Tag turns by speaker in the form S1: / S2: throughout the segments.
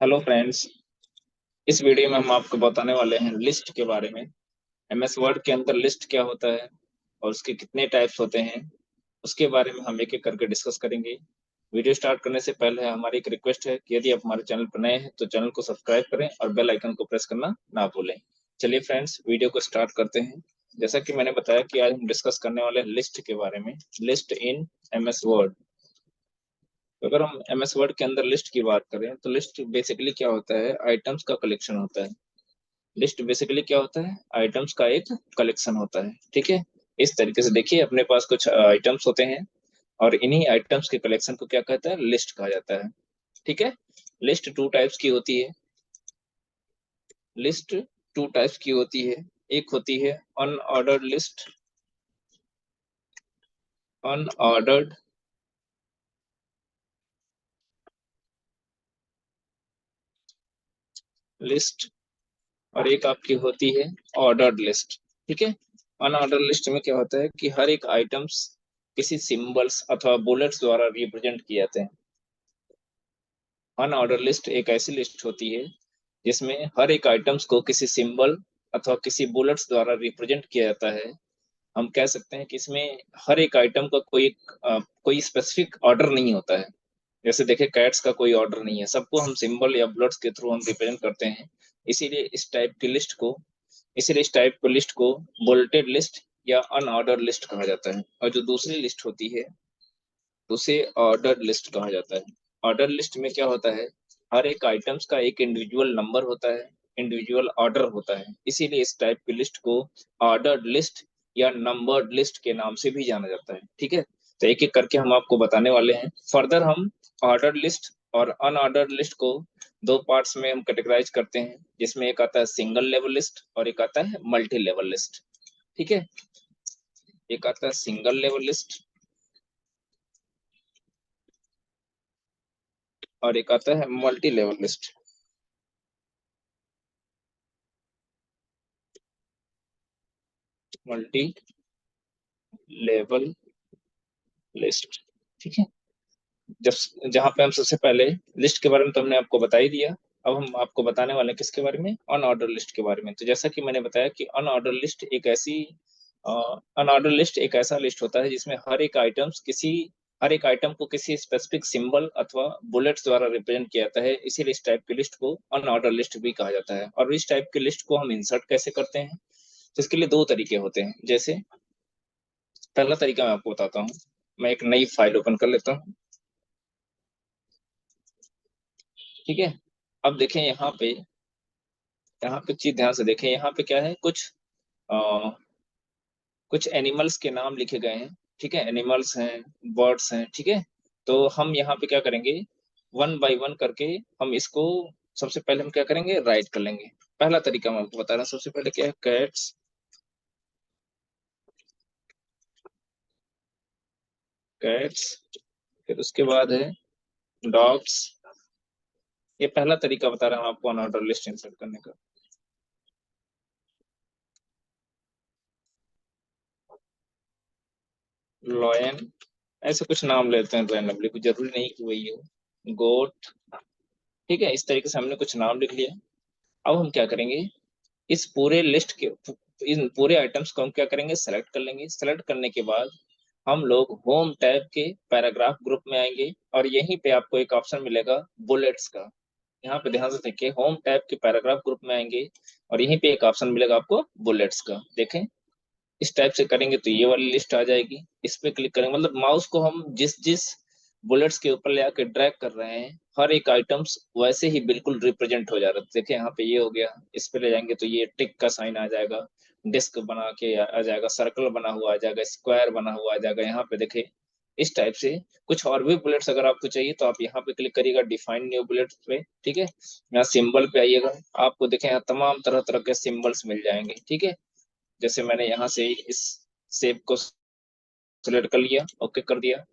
S1: Hello friends. इस video में हम आपको बताने वाले हैं लिस्ट के बारे में। एमएस वर्ड के अंदर लिस्ट क्या होता है और उसके कितने टाइप्स होते हैं, उसके बारे में हम एक एक करके डिस्कस करेंगे। वीडियो स्टार्ट करने से पहले हमारी एक रिक्वेस्ट है कि यदि आप हमारे चैनल पर नए हैं तो चैनल को सब्सक्राइब करें और बेल आइकन को प्रेस करना ना भूलें। चलिए फ्रेंड्स, वीडियो को स्टार्ट करते हैं। जैसा कि मैंने बताया कि आज हम डिस्कस करने वाले हैं लिस्ट के बारे में, लिस्ट इन एमएस वर्ड। तो अगर हम एमएस वर्ड के अंदर लिस्ट की बात करें तो लिस्ट बेसिकली क्या होता है, आइटम्स का कलेक्शन होता है। लिस्ट बेसिकली क्या होता है, आइटम्स का एक कलेक्शन होता है। ठीक है, इस तरीके से देखिए, अपने पास कुछ आइटम्स होते हैं और इन्हीं आइटम्स के कलेक्शन को क्या कहता है, लिस्ट कहा जाता है। ठीक है। लिस्ट टू टाइप्स की होती है। लिस्ट टू टाइप्स की होती है। एक होती है अनऑर्डर्ड लिस्ट, अनऑर्डर्ड लिस्ट, और एक आपकी होती है ऑर्डर्ड लिस्ट। ठीक है। अनऑर्डर्ड लिस्ट में क्या होता है कि हर एक आइटम्स किसी सिंबल्स अथवा बुलेट्स द्वारा रिप्रेजेंट किए जाते हैं। अनऑर्डर लिस्ट एक ऐसी लिस्ट होती है जिसमें हर एक आइटम्स को किसी सिंबल अथवा किसी बुलेट्स द्वारा रिप्रेजेंट किया जाता है। हम कह सकते हैं कि इसमें हर एक आइटम का कोई स्पेसिफिक ऑर्डर नहीं होता है। जैसे देखें, कैट्स का कोई ऑर्डर नहीं है, सबको हम सिंबल या बुलेट्स के थ्रू हम रिप्रेजेंट करते हैं। इसीलिए इस टाइप की लिस्ट को इसीलिए इस टाइप की लिस्ट को बुलेटेड लिस्ट या अनऑर्डर लिस्ट कहा जाता है। और जो दूसरी लिस्ट होती है उसे ऑर्डर लिस्ट कहा जाता है। ऑर्डर लिस्ट में क्या होता है, हर एक आइटम्स का एक इंडिविजुअल नंबर होता है, इंडिविजुअल ऑर्डर होता है। इसीलिए इस टाइप की लिस्ट को ऑर्डर्ड लिस्ट या नंबर्ड लिस्ट के नाम से भी जाना जाता है। ठीक है। तो एक एक करके हम आपको बताने वाले हैं। फर्दर हम ऑर्डर्ड लिस्ट और अनऑर्डर्ड लिस्ट को दो पार्ट्स में हम कैटेगराइज करते हैं, जिसमें एक आता है सिंगल लेवल लिस्ट और एक आता है मल्टी लेवल लिस्ट। ठीक है। एक आता है सिंगल लेवल लिस्ट और एक आता है multi level list. Multi level list. ठीक है। जब जहां पे हम सबसे पहले लिस्ट के बारे में तो हमने आपको बता ही दिया। अब हम आपको बताने वाले हैं किसके बारे में, अनऑर्डर लिस्ट के बारे में। तो जैसा कि मैंने बताया कि अनऑर्डर लिस्ट एक ऐसा लिस्ट होता है जिसमें हर एक आइटम को किसी स्पेसिफिक सिंबल अथवा बुलेट्स द्वारा रिप्रेजेंट किया जाता है। इसीलिए इस टाइप की लिस्ट को अनऑर्डर लिस्ट भी कहा जाता है। और इस टाइप की लिस्ट को हम इंसर्ट कैसे करते हैं, तो इसके लिए दो तरीके होते हैं। जैसे पहला तरीका मैं आपको बताता हूँ। मैं एक नई फाइल ओपन कर लेता हूँ। ठीक है। अब देखें यहाँ पे चीज ध्यान से देखें। यहाँ पे क्या है, आ, कुछ एनिमल्स के नाम लिखे गए हैं। ठीक है, एनिमल्स हैं, बर्ड्स हैं। ठीक है। तो हम यहाँ पे क्या करेंगे, वन बाय वन करके हम इसको सबसे पहले हम क्या करेंगे, राइट कर लेंगे। पहला तरीका मैं आपको बता रहा हूँ। सबसे पहले क्या है, कैट्स, कैट्स, फिर उसके बाद है डॉग्स। ये पहला तरीका बता रहा हूँ आपको अनऑर्डर लिस्ट इंसर्ट करने का। लॉयन, ऐसे कुछ नाम लेते हैं रैंडमली, कुछ जरूरी नहीं कि वही हो। गोट। ठीक है, इस तरीके से हमने कुछ नाम लिख लिया। अब हम क्या करेंगे, इस पूरे लिस्ट के इन पूरे आइटम्स को हम क्या करेंगे, सेलेक्ट कर लेंगे। सेलेक्ट करने के बाद हम लोग होम टैब के पैराग्राफ ग्रुप में आएंगे और यहीं पे आपको एक ऑप्शन मिलेगा बुलेट्स का। यहाँ पे ध्यान से देखिए, होम टैब के पैराग्राफ ग्रुप में आएंगे और यहीं पे एक ऑप्शन मिलेगा आपको बुलेट्स का। देखें, इस टाइप से करेंगे तो ये वाली लिस्ट आ जाएगी। इस पे क्लिक करेंगे, मतलब माउस को हम जिस जिस बुलेट्स के ऊपर ले आके ड्रैग कर रहे हैं, हर एक आइटम्स वैसे ही बिल्कुल रिप्रेजेंट हो जा रहा है। देखिए यहाँ पे ये हो गया, इस पे ले जाएंगे तो ये टिक का साइन आ जाएगा, डिस्क बना के आ जाएगा, सर्कल बना हुआ आ जाएगा, स्क्वायर बना हुआ आ जाएगा। यहाँ पे देखिए, इस टाइप से कुछ और भी बुलेट्स अगर आपको चाहिए तो आप यहाँ पे क्लिक करिएगा डिफाइन न्यू बुलेट्स पे। ठीक है, यहाँ सिंबल पे आइएगा, आपको देखें यहाँ तमाम तरह तरह के सिंबल्स मिल जाएंगे। ठीक है। जैसे मैंने यहाँ से इस सेव को सिलेक्ट कर लिया, ओके कर दिया।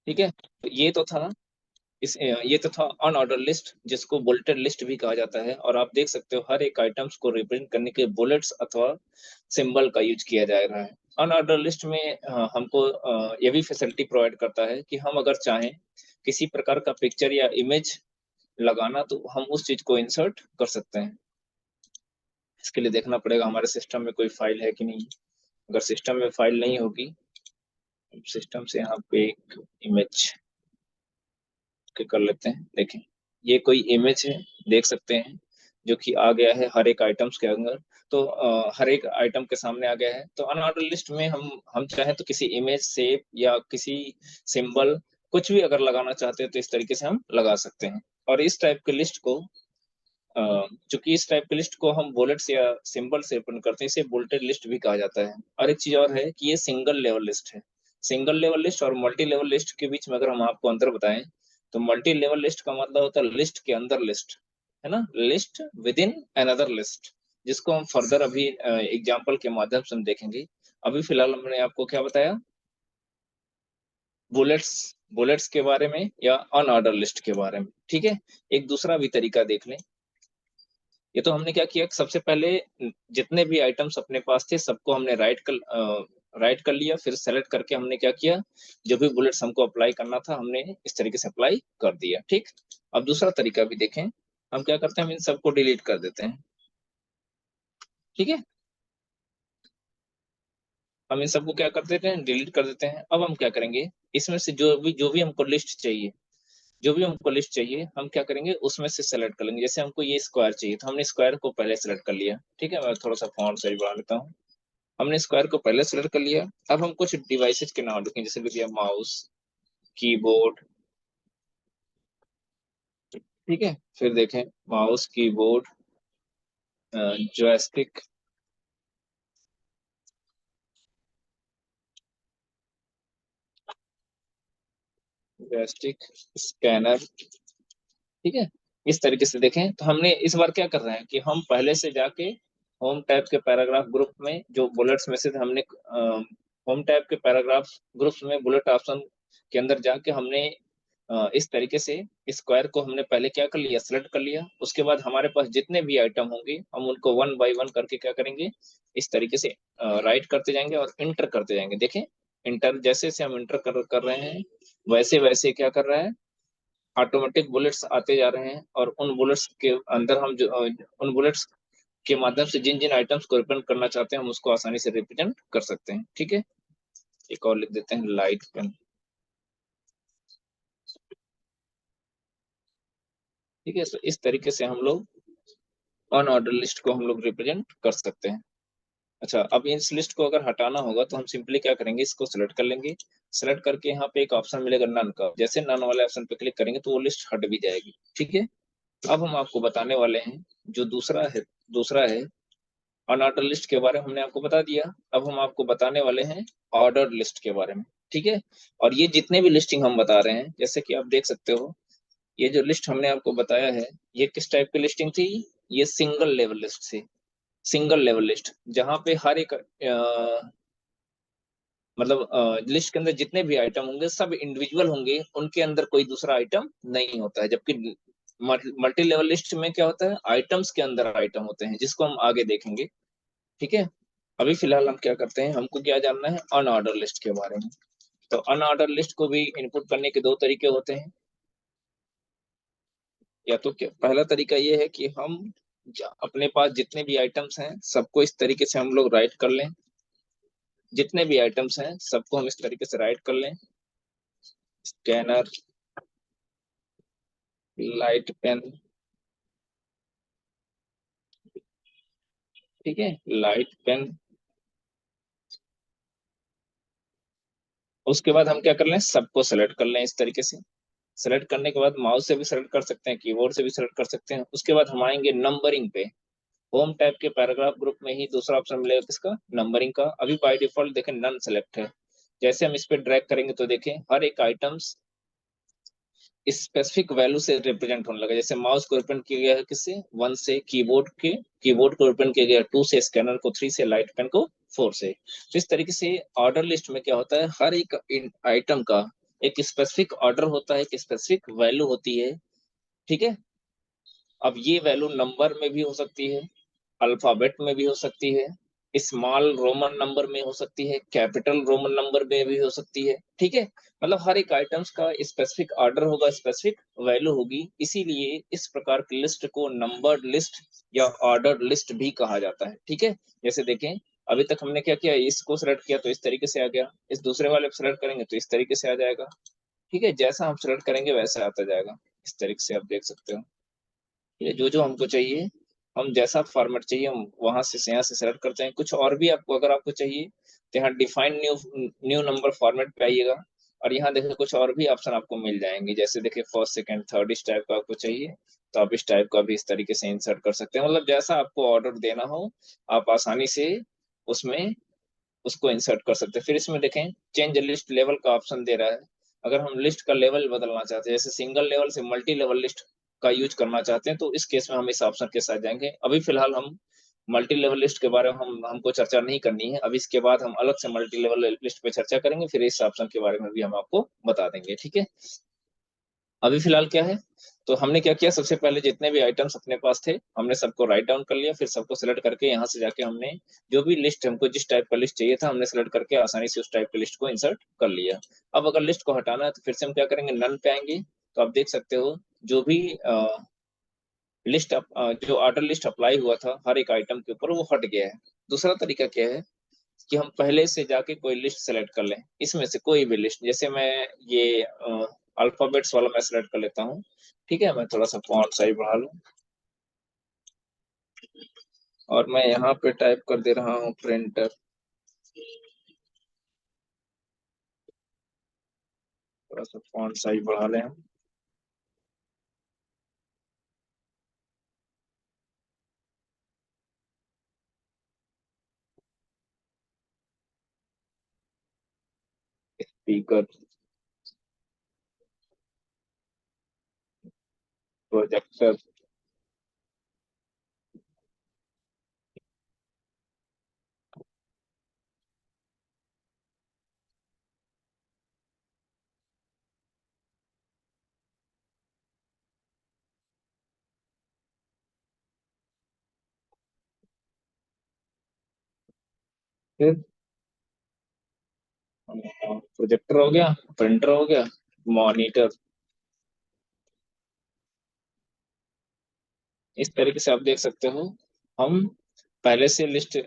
S1: ठीक है, तो ये तो था ये तो था अनऑर्डर लिस्ट, जिसको बुलेटेड लिस्ट भी कहा जाता है। और आप देख सकते हो हर एक आइटम्स को रिप्रेजेंट करने के बुलेट्स अथवा सिंबल का यूज किया जा रहा है। अनऑर्डर लिस्ट में हमको ये भी फैसिलिटी प्रोवाइड करता है कि हम अगर चाहें किसी प्रकार का पिक्चर या इमेज लगाना, तो हम उस चीज को इंसर्ट कर सकते हैं। इसके लिए देखना पड़ेगा हमारे सिस्टम में कोई फाइल है कि नहीं। अगर सिस्टम में फाइल नहीं होगी, सिस्टम से यहाँ पे एक इमेज कर लेते हैं। देखें, ये कोई इमेज है, देख सकते हैं, जो कि आ गया है हर एक आइटम्स के अंदर। तो हर एक आइटम के सामने आ गया है। तो अनऑर्डर लिस्ट में हम चाहे तो किसी इमेज शेप या किसी सिंबल कुछ भी अगर लगाना चाहते हैं तो इस तरीके से हम लगा सकते हैं। और इस टाइप के लिस्ट को चूंकि इस टाइप के लिस्ट को हम बुलेट्स या सिंबल से ओपन करते हैं, इसे बुलेटेड लिस्ट भी कहा जाता है। और एक चीज और है कि ये सिंगल लेवल लिस्ट है। सिंगल लेवल लिस्ट और मल्टी लेवल लिस्ट के बीच में अगर हम आपको अंतर बताएं, तो मल्टी लेवल लिस्ट का मतलब होता है लिस्ट के अंदर लिस्ट, है ना, list with in another list, जिसको हम फर्दर अभी एग्जाम्पल के माध्यम से हम देखेंगे। अभी फिलहाल हमने आपको क्या बताया, बुलेट्स बुलेट्स के बारे में या अनऑर्डर लिस्ट के बारे में। ठीक है, एक दूसरा भी तरीका देख लें। ये तो हमने क्या किया, सबसे पहले जितने भी आइटम्स अपने पास थे सबको हमने राइट कर लिया, फिर सेलेक्ट करके हमने क्या किया, जो भी बुलेट्स हमको अप्लाई करना था हमने इस तरीके से अप्लाई कर दिया। ठीक, अब दूसरा तरीका भी देखें। हम क्या करते हैं, हम इन सबको डिलीट कर देते हैं। ठीक है, हम इन सबको क्या कर देते हैं, डिलीट कर देते हैं। अब हम क्या करेंगे, इसमें से जो भी हमको लिस्ट चाहिए, जो भी हमको लिस्ट चाहिए, हम क्या करेंगे, उसमें से सेलेक्ट कर लेंगे। जैसे हमको ये स्क्वायर चाहिए, तो हमने स्क्वायर को पहले सेलेक्ट कर लिया। ठीक है, मैं थोड़ा सा फॉन्ट साइज बढ़ा लेता हूँ। हमने स्क्वायर को पहले सेलेक्ट कर लिया। अब हम कुछ डिवाइसेस के नाम लिखेंगे, जैसे लिख दिया माउस, कीबोर्ड। ठीक है, फिर देखें, mouse, keyboard, joystick, joystick, scanner. ठीक है, इस तरीके से देखें। तो हमने इस बार क्या कर रहे हैं कि हम पहले से जाके होम टैब के पैराग्राफ ग्रुप में जो बुलेट्स में से हमने होम टैब के पैराग्राफ ग्रुप्स में बुलेट ऑप्शन के अंदर जाके हमने इस तरीके से स्क्वायर को हमने पहले क्या कर लिया, सेलेक्ट कर लिया। उसके बाद हमारे पास जितने भी आइटम होंगे हम उनको वन बाय वन करके क्या करेंगे, इस तरीके से राइट करते जाएंगे और इंटर करते जाएंगे। देखें, इंटर जैसे जैसे हम इंटर कर रहे हैं, वैसे वैसे क्या कर रहा है, ऑटोमेटिक बुलेट्स आते जा रहे हैं। और उन बुलेट्स के अंदर हम उन बुलेट्स के माध्यम से जिन जिन आइटम्स को रिप्रेजेंट करना चाहते हैं हम उसको आसानी से रिप्रेजेंट कर सकते हैं। ठीक है, एक और लिख देते हैं, लाइट पेन। ठीक है, तो इस तरीके से हम लोग अनऑर्डर लिस्ट को हम लोग रिप्रेजेंट कर सकते हैं। अच्छा, अब इस लिस्ट को अगर हटाना होगा तो हम सिंपली क्या करेंगे, इसको सिलेक्ट कर लेंगे। सिलेक्ट करके यहाँ पे एक ऑप्शन मिलेगा नन का, जैसे नन वाले ऑप्शन पे क्लिक करेंगे तो वो लिस्ट हट भी जाएगी। ठीक है, अब हम आपको बताने वाले हैं जो दूसरा है अनऑर्डर लिस्ट के बारे में हमने आपको बता दिया। अब हम आपको बताने वाले हैं ऑर्डर लिस्ट के बारे में। ठीक है, और ये जितने भी लिस्टिंग हम बता रहे हैं, जैसे कि आप देख सकते हो, ये जो लिस्ट हमने आपको बताया है, ये किस टाइप की लिस्टिंग थी, ये सिंगल लेवल लिस्ट थी। सिंगल लेवल लिस्ट, जहाँ पे हर एक मतलब लिस्ट के अंदर जितने भी आइटम होंगे सब इंडिविजुअल होंगे, उनके अंदर कोई दूसरा आइटम नहीं होता है। जबकि मल्टी लेवल लिस्ट में क्या होता है, आइटम्स के अंदर आइटम होते हैं, जिसको हम आगे देखेंगे। ठीक है, अभी फिलहाल हम क्या करते हैं, हमको क्या जानना है, अनऑर्डर लिस्ट के बारे में। तो अनऑर्डर लिस्ट को भी इनपुट करने के दो तरीके होते हैं। या तो क्या, पहला तरीका ये है कि हम अपने पास जितने भी आइटम्स हैं सबको इस तरीके से हम लोग राइट कर लें। जितने भी आइटम्स हैं सबको हम इस तरीके से राइट कर लें। Scanner, light pen. ठीक है, लाइट पेन। उसके बाद हम क्या कर लें, सबको सेलेक्ट कर लें इस तरीके से। सेलेक्ट करने के बाद माउस से भी सेलेक्ट कर सकते हैं, कीबोर्ड से भी सेलेक्ट कर सकते हैं। उसके बाद हम आएंगे नंबरिंग पे। होम टैब के पैराग्राफ ग्रुप में ही दूसरा ऑप्शन मिलेगा किसका, नंबरिंग का। अभी बाय डिफॉल्ट देखें नन सेलेक्ट है। जैसे हम इस पे ड्रैग करेंगे तो देखें हर एक आइटम्स स्पेसिफिक वैल्यू से रिप्रेजेंट होने लगा। जैसे माउस को रिप्रेजेंट किया गया है किससे, वन से, कीबोर्ड को रिप्रेजेंट किया गया टू से, स्कैनर को थ्री से, लाइट पेन को फोर से। तो इस तरीके से ऑर्डर लिस्ट में क्या होता है, हर एक आइटम का एक स्पेसिफिक ऑर्डर होता है, एक स्पेसिफिक वैल्यू होती है, ठीक है। अब ये वैल्यू नंबर में भी हो सकती है, अल्फाबेट में भी हो सकती है, स्मॉल रोमन नंबर में हो सकती है, कैपिटल रोमन नंबर में भी हो सकती है, ठीक है। मतलब हर एक आइटम्स का स्पेसिफिक ऑर्डर होगा, स्पेसिफिक वैल्यू होगी, इसीलिए इस प्रकार की लिस्ट को नंबर्ड लिस्ट या ऑर्डर लिस्ट भी कहा जाता है, ठीक है। जैसे देखें, अभी तक हमने क्या किया, इसको सेलेक्ट किया तो इस तरीके से आ गया, इस दूसरे वाले को सेलेक्ट करेंगे तो इस तरीके से आ जाएगा, ठीक है। जैसा हम सेलेक्ट करेंगे वैसा आता जाएगा, इस तरीके से आप देख सकते हो। ये जो जो हमको चाहिए, हम जैसा फॉर्मेट चाहिए हम वहां से यहाँ से सेलेक्ट करते हैं। कुछ और भी आपको अगर आपको चाहिए तो यहाँ define new new number format पे आइएगा, और यहाँ देखिए कुछ और भी ऑप्शन आपको मिल जाएंगे, जैसे देखिए फर्स्ट सेकंड थर्ड, इस टाइप का आपको चाहिए तो आप इस टाइप का भी इस तरीके से इंसर्ट कर सकते हैं। मतलब जैसा आपको ऑर्डर देना हो आप आसानी से उसमें उसको इंसर्ट कर सकते हैं। फिर इसमें देखें चेंज लिस्ट लेवल का ऑप्शन दे रहा है। अगर हम लिस्ट का लेवल बदलना चाहते हैं, जैसे सिंगल लेवल से मल्टी लेवल लिस्ट का यूज करना चाहते हैं, तो इस केस में हम इस ऑप्शन के साथ जाएंगे। अभी फिलहाल हम मल्टी लेवल लिस्ट के बारे में हमको चर्चा नहीं करनी है। अब इसके बाद हम अलग से मल्टी लेवल लिस्ट पे चर्चा करेंगे, फिर इस ऑप्शन के बारे में भी हम आपको बता देंगे, ठीक है। अभी फिलहाल क्या है, तो हमने क्या किया, सबसे पहले जितने भी आइटम्स अपने पास थे हमने सबको राइट डाउन कर लिया, फिर सबको सिलेक्ट करके यहाँ से जाके हमने जो भी लिस्ट हमको जिस टाइप का लिस्ट चाहिए था हमने सेलेक्ट करके आसानी से उस टाइप की लिस्ट को इंसर्ट कर लिया। अब अगर लिस्ट को हटाना है तो फिर से हम क्या करेंगे, नन पे आएंगे, तो आप देख सकते हो जो भी लिस्ट जो ऑर्डर लिस्ट अप्लाई हुआ था हर एक आइटम के ऊपर वो हट गया है। दूसरा तरीका क्या है कि हम पहले से जाके कोई लिस्ट सेलेक्ट कर लें, इसमें से कोई भी लिस्ट, जैसे मैं ये अल्फाबेट्स वाला मैं सेलेक्ट कर लेता हूँ, ठीक है। मैं थोड़ा सा फॉन्ट साइज बढ़ा लूँ और मैं यहाँ पे टाइप कर दे रहा हूँ प्रिंटर, थोड़ा सा फॉन्ट साइज बढ़ा लें हम। स्पीकर, प्रोजेक्टर, फिर प्रोजेक्टर हो गया, प्रिंटर हो गया, मॉनिटर। इस तरीके से आप देख सकते हो हम पहले से लिस्ट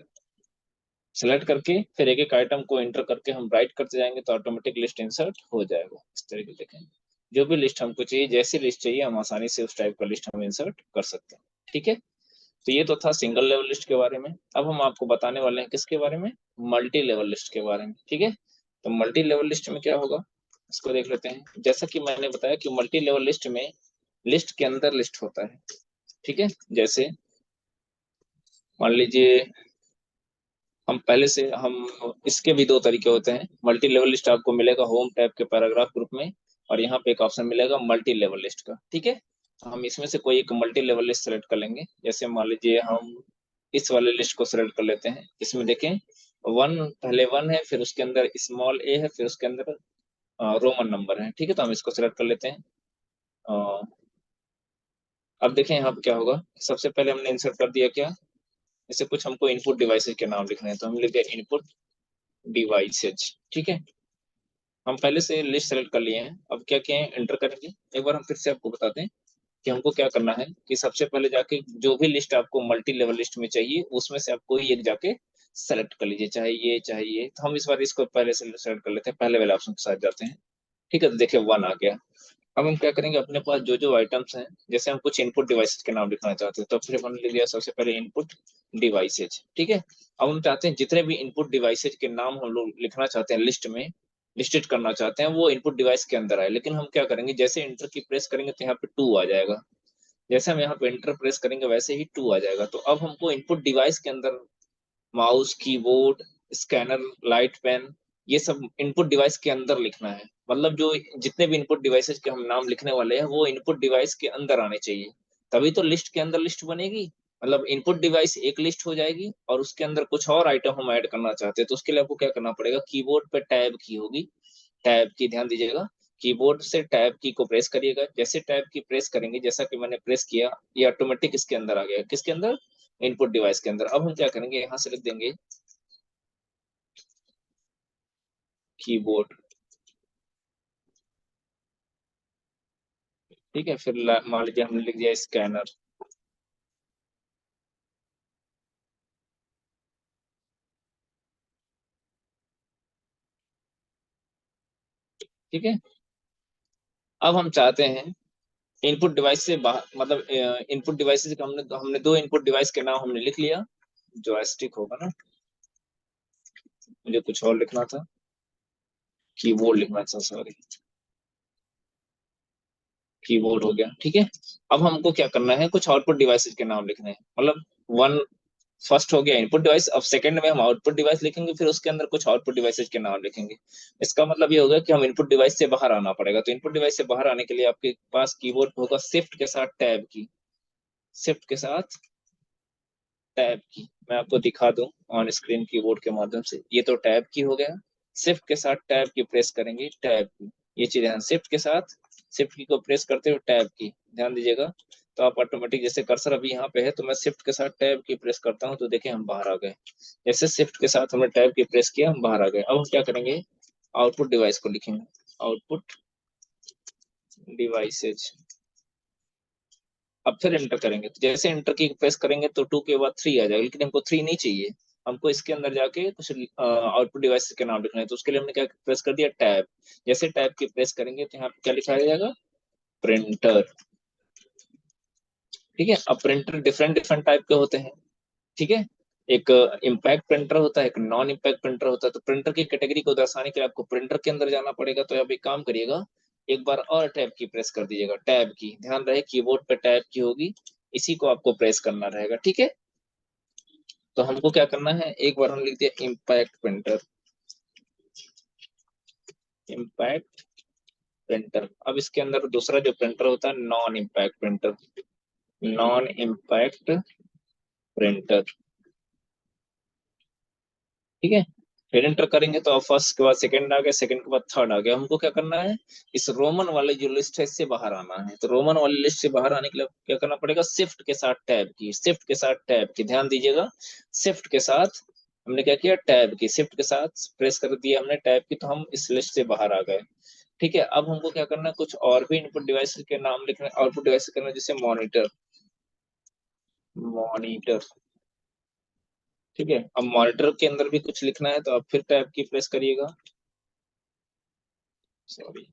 S1: सेलेक्ट करके फिर एक एक आइटम को एंटर करके हम राइट करते जाएंगे तो ऑटोमेटिक लिस्ट इंसर्ट हो जाएगा। इस तरीके से देखें, जो भी लिस्ट हमको चाहिए, जैसी लिस्ट चाहिए हम आसानी से उस टाइप का लिस्ट हम इंसर्ट कर सकते हैं, ठीक है। तो ये तो था सिंगल लेवल लिस्ट के बारे में। अब हम आपको बताने वाले हैं किसके बारे में, मल्टी लेवल लिस्ट के बारे में, ठीक है। तो मल्टी लेवल लिस्ट में क्या होगा इसको देख लेते हैं। जैसा कि मैंने बताया कि मल्टी लेवल लिस्ट में लिस्ट के अंदर लिस्ट होता है, ठीक है। जैसे मान लीजिए हम पहले से हम इसके भी दो तरीके होते हैं। मल्टी लेवल लिस्ट आपको मिलेगा होम टैब के पैराग्राफ ग्रुप में, और यहाँ पे एक ऑप्शन मिलेगा मल्टी लेवल लिस्ट का, ठीक है। तो हम इसमें से कोई एक मल्टी लेवल लिस्ट सेलेक्ट कर लेंगे। जैसे मान लीजिए हम इस वाले लिस्ट को सेलेक्ट कर लेते हैं। इसमें देखें वन, पहले वन है, फिर उसके अंदर स्मॉल ए है, फिर उसके अंदर रोमन नंबर है, ठीक है। तो हम इसको सेलेक्ट कर लेते हैं। अ, अब देखें यहाँ पे क्या होगा, सबसे पहले हमने इंसर्ट कर दिया क्या, जैसे कुछ हमको इनपुट डिवाइसेज के नाम लिखने हैं तो हम लिख दिया इनपुट डिवाइसेज, ठीक है। हम पहले से लिस्ट सेलेक्ट कर लिए हैं, अब क्या किए हैं एंटर करेंगे। एक बार हम फिर से आपको बताते हैं कि हमको क्या करना है, कि सबसे पहले जाके जो भी लिस्ट आपको मल्टी लेवल लिस्ट में चाहिए उसमें से आप कोई एक जाके सेलेक्ट कर लीजिए, चाहे ये चाहे ये। तो हम इस बार इसको पहले से सेलेक्ट कर लेते हैं, पहले वाले ऑप्शन के साथ जाते हैं, ठीक है। तो देखिए वन आ गया। अब हम क्या करेंगे, अपने पास जो जो आइटम्स हैं, जैसे हम कुछ इनपुट डिवाइसेज के नाम लिखना चाहते हैं तो फिर हमने लिख दिया सबसे पहले इनपुट डिवाइसेज, ठीक है। अब हम चाहते हैं जितने भी इनपुट डिवाइसेज के नाम हम लोग लिखना चाहते हैं लिस्ट में, लिस्टेड करना चाहते हैं, वो इनपुट डिवाइस के अंदर आए। लेकिन हम क्या करेंगे, जैसे इंटर की प्रेस करेंगे तो यहाँ पे टू आ जाएगा, जैसे हम यहाँ पे इंटर प्रेस करेंगे वैसे ही टू आ जाएगा। तो अब हमको इनपुट डिवाइस के अंदर mouse, keyboard, scanner, light pen, ये सब इनपुट डिवाइस के अंदर लिखना है। मतलब जो जितने भी इनपुट डिवाइसेस के हम नाम लिखने वाले हैं वो इनपुट डिवाइस के अंदर आने चाहिए, तभी तो लिस्ट के अंदर लिस्ट बनेगी। मतलब इनपुट डिवाइस एक लिस्ट हो जाएगी और उसके अंदर कुछ और आइटम हम ऐड करना चाहते हैं तो उसके लिए आपको क्या करना पड़ेगा, कीबोर्ड पे टैब की होगी, टैब की ध्यान दीजिएगा, कीबोर्ड से टैब की को प्रेस करिएगा। जैसे टैब की प्रेस करेंगे, जैसा कि मैंने प्रेस किया, ये ऑटोमेटिक इसके अंदर आ गया। किसके अंदर? इनपुट डिवाइस के अंदर। अब हम क्या करेंगे, यहाँ से लिख देंगे कीबोर्ड। ठीक है, फिर मान लीजिए हमने लिख दिया स्कैनर। ठीक है, अब हम चाहते हैं इनपुट डिवाइस से बाहर, मतलब इनपुट डिवाइस से हमने हमने दो इनपुट डिवाइस के नाम हमने लिख लिया। जॉयस्टिक होगा ना, मुझे कुछ और लिखना था, कीबोर्ड लिखना था, सॉरी, कीबोर्ड हो गया। ठीक है, अब हमको क्या करना है, कुछ आउटपुट डिवाइसेस के नाम लिखने हैं। मतलब वन, फर्स्ट हो गया इनपुट डिवाइस, अब सेकंड में हम आउटपुट डिवाइस लिखेंगे, फिर उसके अंदर कुछ आउटपुट डिवाइसेस के नाम लिखेंगे। इसका मतलब ये होगा कि हम इनपुट डिवाइस से बाहर आना पड़ेगा। तो इनपुट डिवाइस से बाहर आने के लिए आपके पास कीबोर्ड होगा शिफ्ट के साथ टैब की, शिफ्ट के साथ टैब की। मैं आपको दिखा दूं ऑन स्क्रीन कीबोर्ड के माध्यम से, ये तो टैब की हो गया। शिफ्ट के साथ टैब की प्रेस करेंगे, टैब की। ये चीज ध्यान, शिफ्ट के साथ शिफ्ट की को प्रेस करते हो, टैब की ध्यान दीजिएगा। तो आप ऑटोमेटिक, जैसे कर्सर अभी यहाँ पे है, तो मैं शिफ्ट के साथ टैब की प्रेस करता हूँ, तो देखिए हम बाहर आ गए। जैसे शिफ्ट के साथ हमने टैब की प्रेस किया, हम बाहर आ गए। अब हम क्या करेंगे, आउटपुट डिवाइस को लिखेंगे, आउटपुट डिवाइसेज। अब फिर एंटर करेंगे, तो जैसे एंटर की प्रेस करेंगे तो टू के बाद थ्री आ जाएगा, लेकिन हमको थ्री नहीं चाहिए। हमको इसके अंदर जाके कुछ आउटपुट डिवाइस के नाम लिखना है, तो उसके लिए हमने क्या प्रेस कर दिया, टैब। जैसे टैब की प्रेस करेंगे तो यहाँ पे क्या लिखा जाएगा, प्रिंटर। ठीक है, अब प्रिंटर डिफरेंट डिफरेंट टाइप के होते हैं। ठीक है, एक इम्पैक्ट प्रिंटर होता है, एक नॉन इम्पैक्ट प्रिंटर होता है। तो प्रिंटर की कैटेगरी को दर्शाने के लिए आपको प्रिंटर के अंदर जाना पड़ेगा। तो अब एक काम करिएगा, एक बार और टैब की प्रेस कर दीजिएगा, टैब की, ध्यान रहे कीबोर्ड पे टैब की होगी, इसी को आपको प्रेस करना रहेगा। ठीक है, तो हमको क्या करना है, एक बार हम लिख दिया इम्पैक्ट प्रिंटर, इम्पैक्ट प्रिंटर। अब इसके अंदर दूसरा जो प्रिंटर होता है, non impact printer, non impact printer. ठीक है, फिर एंटर करेंगे तो अब फर्स्ट के बाद सेकंड आ गया, सेकंड के बाद थर्ड आ गया। हमको क्या करना है, इस रोमन वाले जो लिस्ट है इससे बाहर आना है। तो रोमन वाली लिस्ट से बाहर आने के लिए क्या करना पड़ेगा, शिफ्ट के साथ टैब की, शिफ्ट के साथ टैब की, ध्यान दीजिएगा। शिफ्ट के साथ हमने क्या किया, टैब की, शिफ्ट के साथ प्रेस कर दिया हमने टैब की, तो हम इस लिस्ट से बाहर आ गए। ठीक है, अब हमको क्या करना है, कुछ और भी इनपुट डिवाइस के नाम लिखना है, आउटपुट डिवाइस करना है, जैसे मॉनिटर, मॉनिटर। ठीक है, अब मॉनिटर के अंदर भी कुछ लिखना है, तो आप फिर टैब की प्रेस करिएगा, सॉरी,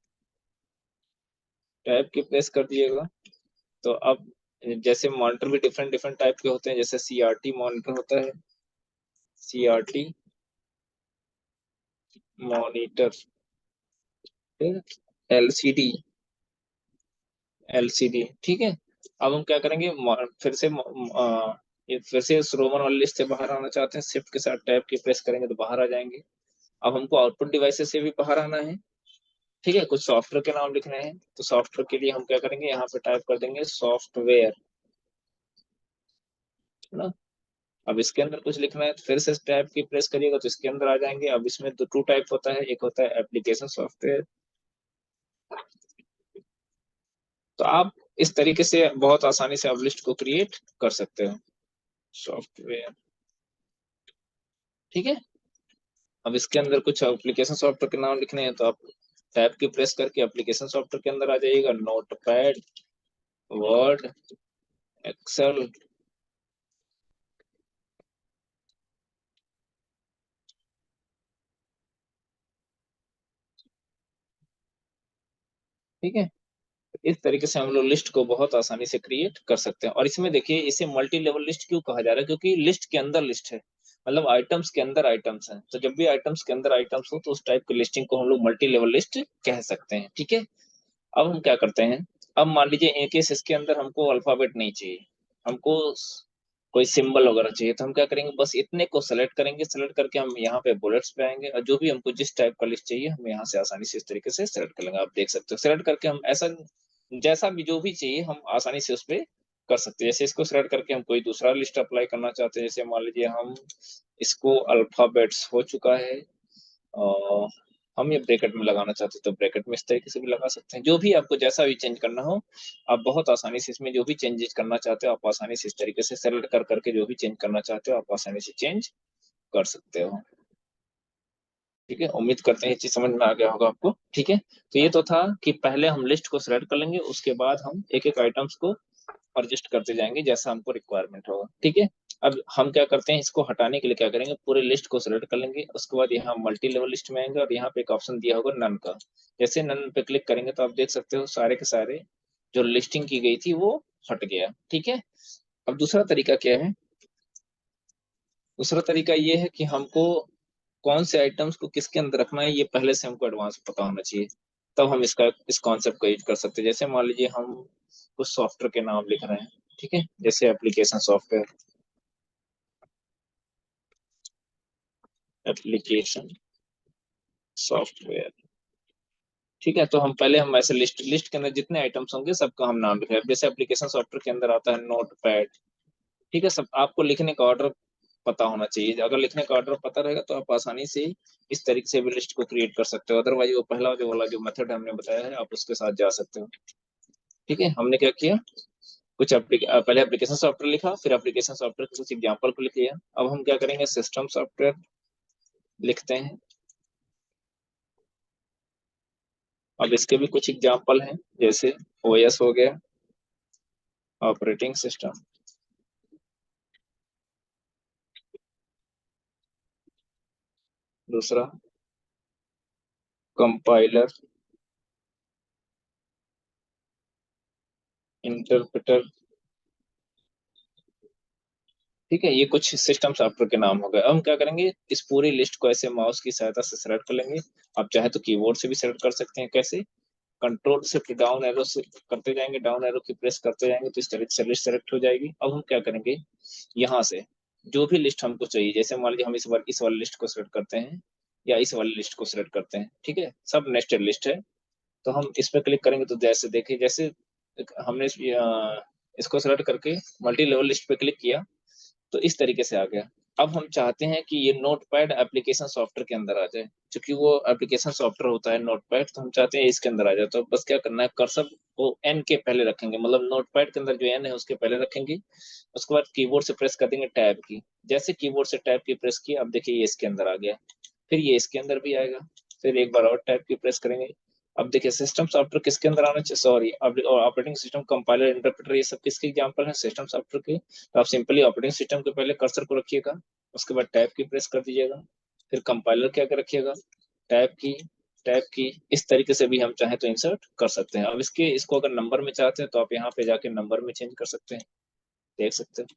S1: टैब की प्रेस कर दिएगा। तो अब जैसे मॉनिटर भी डिफरेंट डिफरेंट टाइप के होते हैं, जैसे सीआरटी मॉनिटर होता है, सीआरटी मॉनिटर, फिर एलसीडी, एलसीडी। ठीक है, अब हम क्या करेंगे, फिर से ये फिर से इस रोमन वाली लिस्ट से बाहर आना चाहते हैं, शिफ्ट के साथ टैब की प्रेस करेंगे तो बाहर आ जाएंगे। अब हमको आउटपुट डिवाइसेस से भी बाहर आना है। ठीक है, कुछ सॉफ्टवेयर के नाम लिखने हैं, तो सॉफ्टवेयर के लिए हम क्या करेंगे, यहाँ पे टाइप कर देंगे सॉफ्टवेयर, है ना। अब इसके अंदर कुछ लिखना है, तो फिर से टैब की प्रेस करिएगा तो इसके अंदर आ जाएंगे। अब इसमें तो टू टाइप होता है, एक होता है एप्लीकेशन सॉफ्टवेयर। तो आप इस तरीके से बहुत आसानी से आप लिस्ट को क्रिएट कर सकते हो, सॉफ्टवेयर। ठीक है, अब इसके अंदर कुछ एप्लीकेशन सॉफ्टवेयर के नाम लिखने हैं, तो आप टैब की प्रेस करके एप्लीकेशन सॉफ्टवेयर के अंदर आ जाइएगा, नोटपैड, वर्ड, एक्सेल। ठीक है, इस तरीके से हम लोग लिस्ट को बहुत आसानी से क्रिएट कर सकते हैं। और इसमें देखिए, इसे मल्टी लेवल लिस्ट क्यों कहा जा रहा है, क्योंकि लिस्ट के अंदर लिस्ट है, मतलब आइटम्स के अंदर आइटम्स हैं। तो जब भी आइटम्स के अंदर आइटम्स हो, तो उस टाइप की लिस्टिंग को हम लोग मल्टी लेवल लिस्ट कह सकते हैं। ठीक है, अब हम क्या करते हैं, अब मान लीजिए इन केस इसके अंदर हमको अल्फाबेट नहीं चाहिए, हमको कोई सिंबल वगैरह चाहिए, तो हम क्या करेंगे, बस इतने को सेलेक्ट करेंगे, सेलेक्ट करके हम यहाँ पे बुलेट्स पे आएंगे, और जो भी हमको जिस टाइप का लिस्ट चाहिए हम यहाँ से आसानी से इस तरीके से सेलेक्ट कर लेंगे। आप देख सकते हो, सेलेक्ट करके हम ऐसा, जैसा भी जो भी चाहिए हम आसानी से उस पर कर सकते हैं। जैसे इसको सेलेक्ट करके हम कोई दूसरा लिस्ट अप्लाई करना चाहते हैं, जैसे मान लीजिए हम इसको, अल्फाबेट्स हो चुका है, और हम ये ब्रैकेट में लगाना चाहते हैं तो ब्रैकेट में इस तरीके से भी लगा सकते हैं। जो भी आपको जैसा भी चेंज करना हो, आप बहुत आसानी से इसमें जो भी चेंजेस करना चाहते हो आप आसानी से इस तरीके से सेलेक्ट कर करके जो भी चेंज करना चाहते हो आप आसानी से चेंज कर सकते हो। ठीक है, उम्मीद करते हैं ये चीज समझ में आ गया होगा आपको। ठीक है, तो ये तो था कि पहले हम लिस्ट को सिलेक्ट कर लेंगे, उसके बाद हम एक एक आइटम्स को एडजस्ट करते जाएंगे जैसा हमको रिक्वायरमेंट होगा। ठीक है, अब हम क्या करते हैं, इसको हटाने के लिए क्या करेंगे, पूरे लिस्ट को सिलेक्ट कर लेंगे, उसके बाद यहाँ मल्टी लेवल लिस्ट में आएंगे और यहाँ पे एक ऑप्शन दिया होगा नन का। जैसे नन पे क्लिक करेंगे तो आप देख सकते हो सारे के सारे जो लिस्टिंग की गई थी वो हट गया। ठीक है, अब दूसरा तरीका क्या है, दूसरा तरीका ये है कि हमको कौन से आइटम्स को किसके अंदर रखना है ये पहले से हमको एडवांस पता होना चाहिए, तब हम इसका इस कॉन्सेप्ट को यूज कर सकते हैं। जैसे मान लीजिए हम कुछ सॉफ्टवेयर के नाम लिख रहे हैं, ठीक है, जैसे एप्लीकेशन सॉफ्टवेयर, एप्लीकेशन सॉफ्टवेयर। ठीक है, तो हम पहले हम ऐसे लिस्ट लिस्ट के अंदर जितने आइटम्स होंगे सबका हम नाम लिख रहे हैं। जैसे एप्लीकेशन सॉफ्टवेयर के अंदर आता है नोट पैड। ठीक है, सब आपको लिखने का ऑर्डर पता होना चाहिए। अगर लिखने का ऑर्डर पता रहेगा तो आप आसानी से इस तरीके से भी लिस्ट को क्रिएट कर सकते हो। अदरवाइज वो पहला जो वाला जो मेथड हमने बताया है आप उसके साथ जा सकते हो। ठीक है, हमने क्या किया, कुछ पहले एप्लीकेशन सॉफ्टवेयर लिखा, फिर एप्लीकेशन सॉफ्टवेयर के कुछ एग्जांपल को लिख लिया। अब हम क्या करेंगे, सिस्टम सॉफ्टवेयर लिखते हैं। अब इसके भी कुछ एग्जांपल हैं, जैसे ओएस हो गया, ऑपरेटिंग सिस्टम। दूसरा कंपाइलर, इंटरप्रेटर। ठीक है, ये कुछ सिस्टम सॉफ्टवेयर के नाम हो गए। अब हम क्या करेंगे, इस पूरी लिस्ट को ऐसे माउस की सहायता से सेलेक्ट कर लेंगे। आप चाहे तो कीबोर्ड से भी सेलेक्ट कर सकते हैं। कैसे, कंट्रोल शिफ्ट डाउन एरो से करते जाएंगे, डाउन एरो की प्रेस करते जाएंगे तो इस तरीके से लिस्ट सेलेक्ट हो जाएगी। अब हम क्या करेंगे, यहाँ से जो भी लिस्ट हमको चाहिए, जैसे मान लीजिए हम इस वाली लिस्ट को सेलेक्ट करते हैं या इस वाली लिस्ट को सिलेक्ट करते हैं। ठीक है, सब नेस्टेड लिस्ट है, तो हम इस पे क्लिक करेंगे तो जैसे देखिए, जैसे हमने इसको सेलेक्ट करके मल्टी लेवल लिस्ट पे क्लिक किया तो इस तरीके से आ गया। अब हम चाहते हैं कि ये नोटपैड एप्लीकेशन सॉफ्टवेयर के अंदर आ जाए, क्योंकि वो एप्लीकेशन सॉफ्टवेयर होता है नोटपैड, तो हम चाहते हैं इसके अंदर आ जाए। तो बस क्या करना है, कर्सर को एन के पहले रखेंगे, मतलब नोटपैड के अंदर जो एन है उसके पहले रखेंगे। उसके बाद कीबोर्ड से प्रेस कर देंगे टैब की। जैसे कीबोर्ड से टैब की प्रेस की, अब देखिए ये इसके अंदर आ गया, फिर ये इसके अंदर भी आएगा, फिर एक बार और टैब की प्रेस करेंगे। अब देखिए सिस्टम सॉफ्टवेयर किसके अंदर आना चाहिए, sorry, operating system, compiler, interpreter, ये सब किसके एग्जांपल हैं, सिस्टम सॉफ्टवेयर के। तो आप सिंपली ऑपरेटिंग सिस्टम के पहले कर्सर को रखिएगा, उसके बाद टैब की प्रेस कर दीजिएगा, फिर कंपाइलर के आगे रखिएगा, टैब की, टैब की। इस तरीके से भी हम चाहें तो इंसर्ट कर सकते हैं। अब इसको अगर नंबर में चाहते हैं तो आप यहाँ पे जाके नंबर में चेंज कर सकते हैं, देख सकते हैं।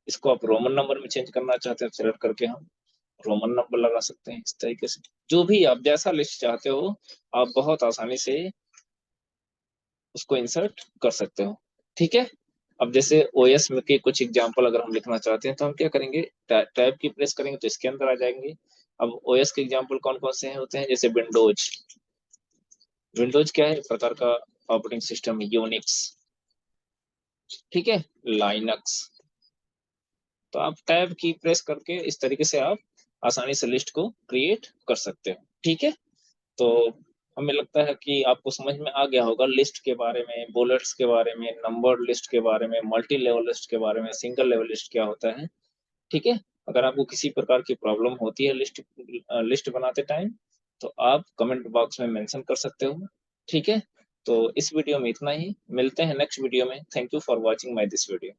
S1: इसको आप रोमन नंबर में चेंज करना चाहते हैं, सेलेक्ट करके हम रोमन नंबर लगा सकते हैं। इस तरीके से जो भी आप जैसा लिस्ट चाहते हो आप बहुत आसानी से उसको इंसर्ट कर सकते हो। ठीक है, अब जैसे ओएस में के कुछ एग्जांपल अगर हम लिखना चाहते हैं तो हम क्या करेंगे, टैब की प्रेस करेंगे तो इसके अंदर आ जाएंगे। अब ओएस के एग्जांपल कौन कौन से हैं होते हैं, जैसे विंडोज। विंडोज क्या है, एक प्रकार का ऑपरेटिंग सिस्टम, यूनिक्स। ठीक है, लाइनक्स। तो आप टैब की प्रेस करके इस तरीके से आप आसानी से लिस्ट को क्रिएट कर सकते हो। ठीक है, तो हमें लगता है कि आपको समझ में आ गया होगा लिस्ट के बारे में, बुलेट्स के बारे में, नंबर लिस्ट के बारे में, मल्टी लेवल लिस्ट के बारे में, सिंगल लेवल लिस्ट क्या होता है। ठीक है, अगर आपको किसी प्रकार की प्रॉब्लम होती है लिस्ट लिस्ट बनाते टाइम तो आप कमेंट बॉक्स में मेंशन कर सकते हो। ठीक है, तो इस वीडियो में इतना ही, मिलते हैं नेक्स्ट वीडियो में। Thank you for watching my this video.